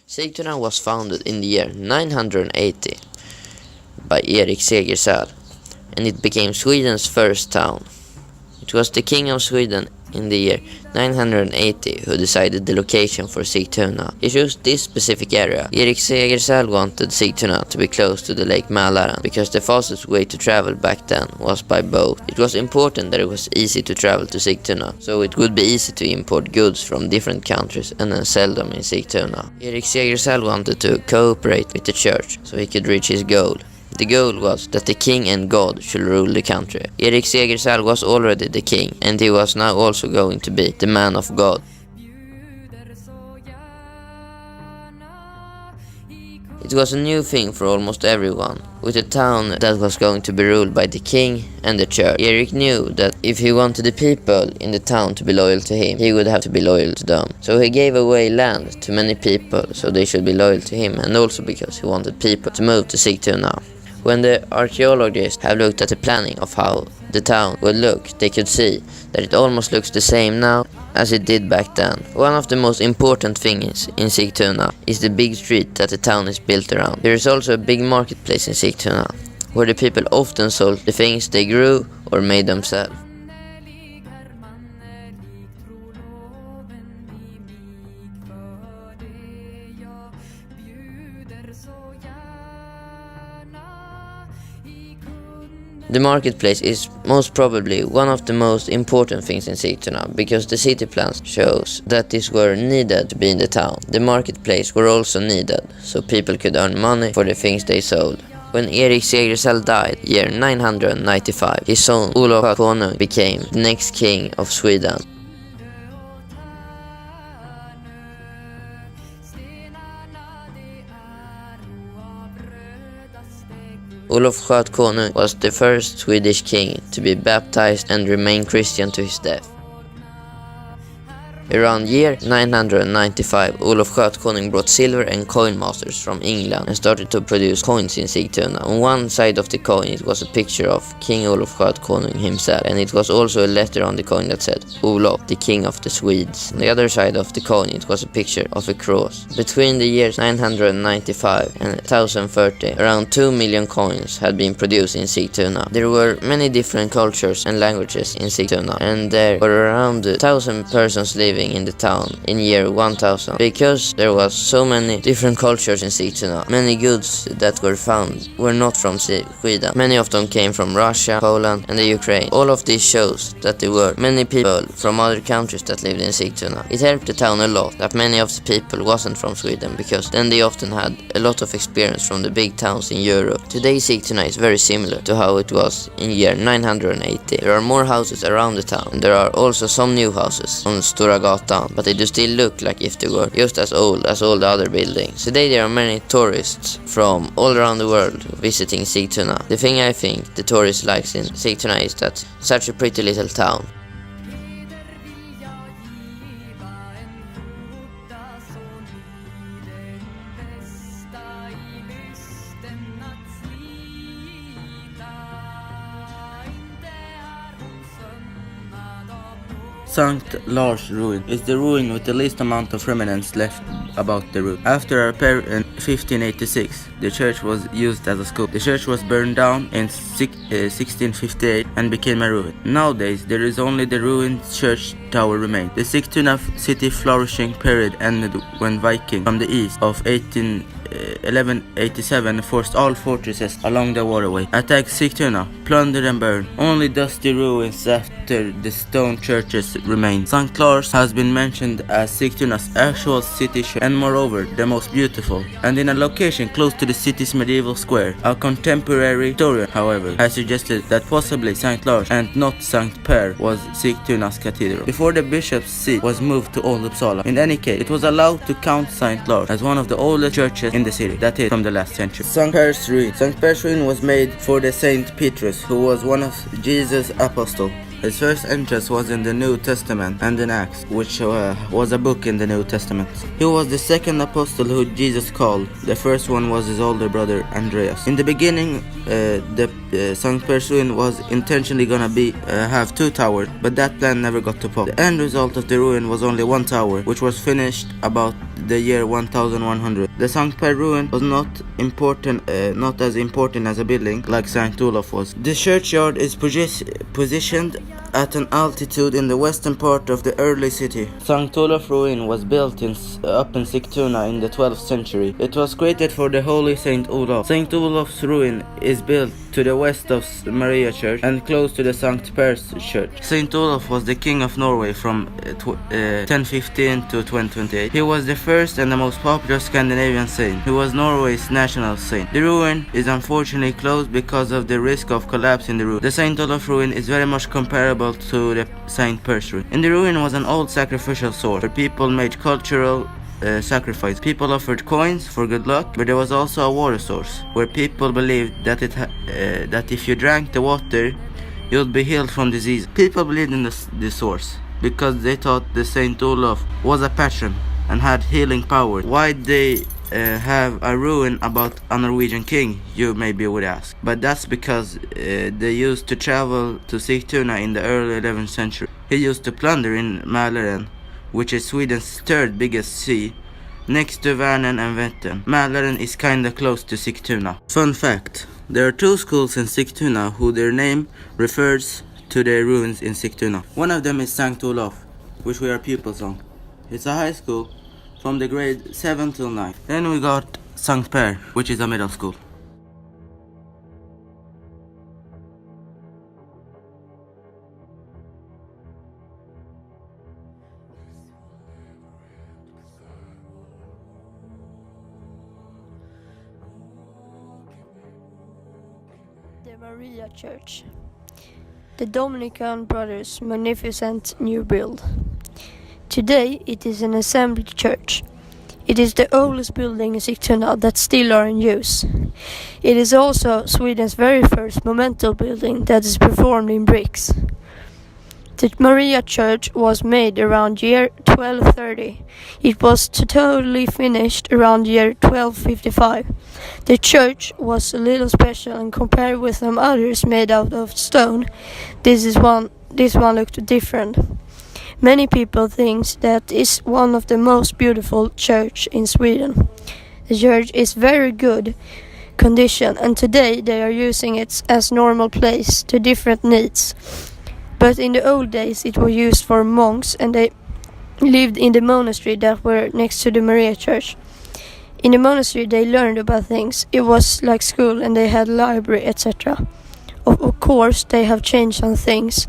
Sigtuna was founded in the year 980 by Erik Segersäll, and it became Sweden's first town. It was the king of Sweden in the year 980 who decided the location for Sigtuna. He chose this specific area. Erik Segersäll wanted Sigtuna to be close to the Lake Mälaren because the fastest way to travel back then was by boat. It was important that it was easy to travel to Sigtuna, so it would be easy to import goods from different countries and then sell them in Sigtuna. Erik Segersäll wanted to cooperate with the church so he could reach his goal. The goal was that the king and God should rule the country. Erik Segersäll was already the king, and he was now also going to be the man of God. It was a new thing for almost everyone, with a town that was going to be ruled by the king and the church. Erik knew that if he wanted the people in the town to be loyal to him, he would have to be loyal to them. So he gave away land to many people so they should be loyal to him, and also because he wanted people to move to Sigtuna. When the archaeologists have looked at the planning of how the town would look, they could see that it almost looks the same now as it did back then. One of the most important things in Sigtuna is the big street that the town is built around. There is also a big marketplace in Sigtuna, where the people often sold the things they grew or made themselves. The marketplace is most probably one of the most important things in Sigtuna, because the city plans shows that these were needed to be in the town. The marketplace were also needed, so people could earn money for the things they sold. When Erik Segersäll died, year 995, his son Olof Konung became the next king of Sweden. Olof Konung was the first Swedish king to be baptized and remain Christian to his death. Around year 995, Olof Konung brought silver and coin masters from England and started to produce coins in Sigtuna. On one side of the coin it was a picture of King Olof Konung himself, and it was also a letter on the coin that said Olof, the king of the Swedes. On the other side of the coin it was a picture of a cross. Between the years 995 and 1030, around 2 million coins had been produced in Sigtuna. There were many different cultures and languages in Sigtuna, and there were around 1,000 persons living in the town in year 1000. Because there was so many different cultures in Sigtuna, many goods that were found were not from Sweden. Many of them came from Russia, Poland and the Ukraine. All of this shows that there were many people from other countries that lived in Sigtuna. It helped the town a lot that many of the people wasn't from Sweden, because then they often had a lot of experience from the big towns in Europe. Today Sigtuna is very similar to how it was in year 980. There are more houses around the town, and there are also some new houses on Stora Gatan, but they do still look like if they were just as old as all the other buildings. Today there are many tourists from all around the world visiting Sigtuna. The thing I think the tourists likes in Sigtuna is that it's such a pretty little town. St. Lars ruin is the ruin with the least amount of remnants left about the ruin. After a repair in 1586, the church was used as a school. The church was burned down in 1658 and became a ruin. Nowadays, there is only the ruined church tower remain. The Sigtuna city flourishing period ended when Vikings from the east of 1187 forced all fortresses along the waterway, attacked Sigtuna, plundered and burned. Only dusty ruins after the stone churches remain. St. Lars has been mentioned as Sigtuna's actual city church, and moreover the most beautiful, and in a location close to the city's medieval square. A contemporary historian, however, has suggested that possibly St. Lars and not St. Per was Sigtuna's cathedral, before the bishop's seat was moved to Old Uppsala. In any case, it was allowed to count St. Lars as one of the oldest churches in the city, that is, from the last century. St. Per's ruin. St. Per's ruin was made for the Saint Petrus, who was one of Jesus' apostles. His first entrance was in the New Testament and in Acts, which was a book in the New Testament. He was the second apostle who Jesus called. The first one was his older brother Andreas. In the beginning, the St. Per's ruin was intentionally gonna have 2 towers, but that plan never got to pop. The end result of the ruin was only 1 tower, which was finished about the year 1100. The St. Per ruin was not as important as a building like St. Olaf was. The churchyard is positioned at an altitude in the western part of the early city. St. Olaf ruin was built up in Sigtuna in the 12th century. It was created for the holy St. Olaf. St. Olaf's ruin is built to the west of Maria Church and close to the St. Per's Church. St. Olaf was the king of Norway from 1015 to 2028. He was the first and the most popular Scandinavian saint. He was Norway's national saint. The ruin is unfortunately closed because of the risk of collapse in the ruin. The St. Olaf ruin is very much comparable to the St. Per's ruin. In the ruin was an old sacrificial sword where people made cultural sacrifice. People offered coins for good luck, but there was also a water source where people believed that if you drank the water, you'd be healed from disease. People believed in the source because they thought the Saint Olaf was a patron and had healing power. Why they have a ruin about a Norwegian king, you maybe would ask. But that's because they used to travel to Sigtuna in the early 11th century. He used to plunder in Mälaren, which is Sweden's 3rd biggest sea, next to Vänern and Vättern. Mälaren is kinda close to Sigtuna. Fun fact, there are 2 schools in Sigtuna who their name refers to their ruins in Sigtuna. One of them is St. Olaf, which we are pupils on. It's a high school from the grade 7 till 9. Then we got St. Per, which is a middle school. The Maria Church. The Dominican Brothers' magnificent new build. Today it is an assembly church. It is the oldest building in Sigtuna that still are in use. It is also Sweden's very first monumental building that is performed in bricks. The Maria Church was made around year 1230. It was totally finished around year 1255. The church was a little special and compared with some others made out of stone. This one looked different. Many people think that is one of the most beautiful church in Sweden. The church is very good condition and today they are using it as normal place to different needs. But in the old days it was used for monks and they lived in the monastery that were next to the Maria Church. In the monastery they learned about things. It was like school and they had library, etc. Of course they have changed some things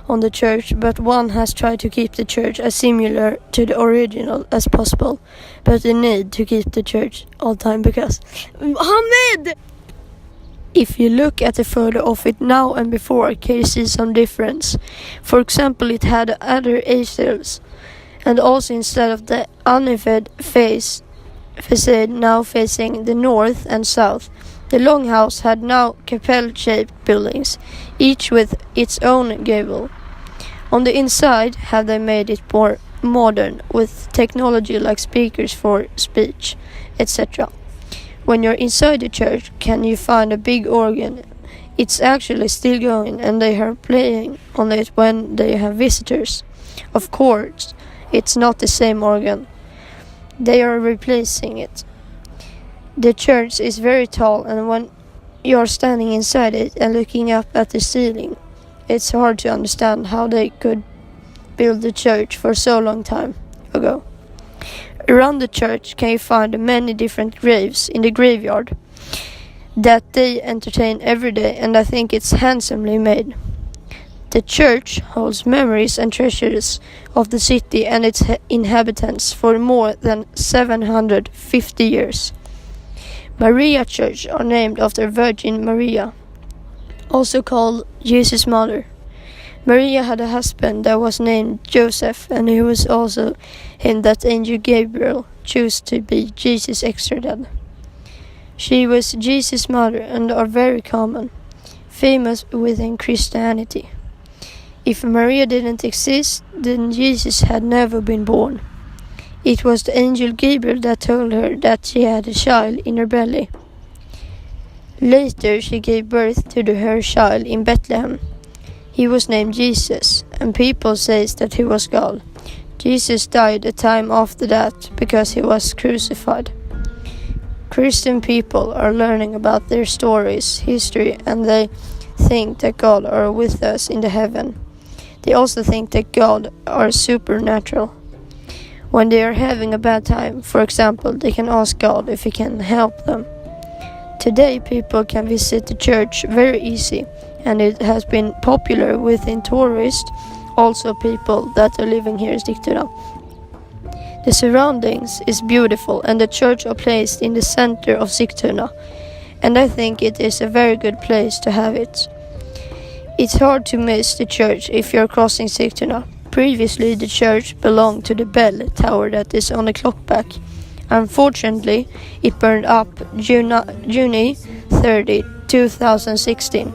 on the church, but one has tried to keep the church as similar to the original as possible. But they need to keep the church all the time because Mohammed! If you look at the photo of it now and before, can you see some difference? For example, it had other aisles, and also instead of the uneven facade now facing the north and south, the longhouse had now capelle-shaped buildings, each with its own gable. On the inside have they made it more modern, with technology like speakers for speech, etc. When you're inside the church, can you find a big organ? It's actually still going and they are playing on it when they have visitors. Of course, it's not the same organ. They are replacing it. The church is very tall and when you're standing inside it and looking up at the ceiling, it's hard to understand how they could build the church for so long time ago. Around the church can you find many different graves in the graveyard that they entertain every day, and I think it's handsomely made. The church holds memories and treasures of the city and its inhabitants for more than 750 years. Maria Church are named after Virgin Maria, also called Jesus' mother. Maria had a husband that was named Joseph, and he was also him that angel Gabriel chose to be Jesus' extra dad. She was Jesus' mother and are very common, famous within Christianity. If Maria didn't exist, then Jesus had never been born. It was the angel Gabriel that told her that she had a child in her belly. Later she gave birth to her child in Bethlehem. He was named Jesus, and people say that he was God. Jesus died a time after that because he was crucified. Christian people are learning about their stories, history, and they think that God are with us in the heaven. They also think that God are supernatural. When they are having a bad time, for example, they can ask God if he can help them. Today people can visit the church very easy, and it has been popular within tourists, also people that are living here in Sigtuna. The surroundings is beautiful, and the church are placed in the center of Sigtuna, and I think it is a very good place to have it. It's hard to miss the church if you're crossing Sigtuna. Previously the church belonged to the bell tower that is on the clock back. Unfortunately, it burned up June 30, 2016.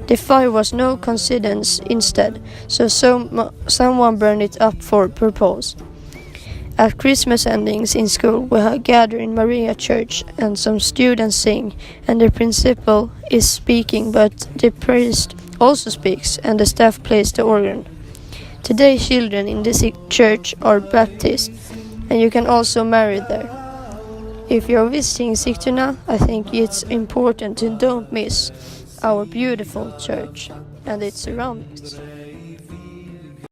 The fire was no coincidence instead, so someone burned it up for purpose. At Christmas endings in school, we have gathered in Maria Church and some students sing, and the principal is speaking, but the priest also speaks and the staff plays the organ. Today children in this church are baptized, and you can also marry there. If you're visiting Sigtuna, I think it's important to don't miss our beautiful church and its surroundings.